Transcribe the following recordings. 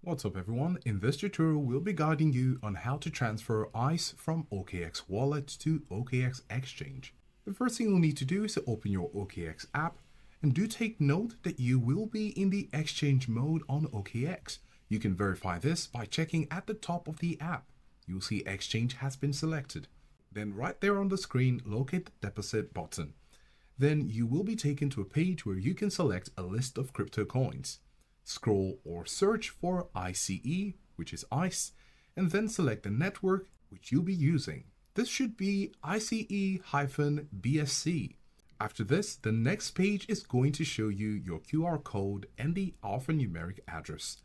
What's up everyone, in this tutorial we'll be guiding you on how to transfer ICE from OKX Wallet to OKX Exchange. The first thing you'll need to do is to open your OKX app, and do take note that you will be in the exchange mode on OKX. You can verify this by checking at the top of the app. You'll see Exchange has been selected. Then right there on the screen, locate the deposit button. Then you will be taken to a page where you can select a list of crypto coins. Scroll or search for ICE, which is ICE, and then select the network which you'll be using. This should be ICE-BSC. After this, the next page is going to show you your QR code and the alphanumeric address.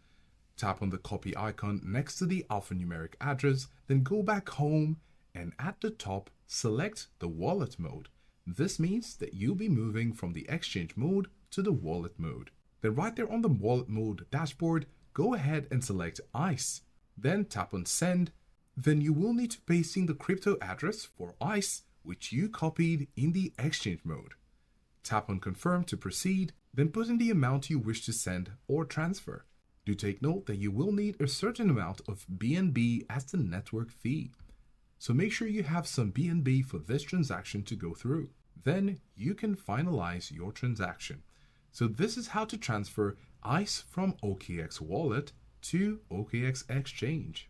Tap on the copy icon next to the alphanumeric address, then go back home and at the top, select the wallet mode. This means that you'll be moving from the exchange mode to the wallet mode. Then right there on the wallet mode dashboard, go ahead and select ICE. Then tap on send. Then you will need to paste in the crypto address for ICE, which you copied in the exchange mode. Tap on confirm to proceed, then put in the amount you wish to send or transfer. Do take note that you will need a certain amount of BNB as the network fee. So make sure you have some BNB for this transaction to go through. Then you can finalize your transaction. So this is how to transfer ICE from OKX Wallet to OKX Exchange.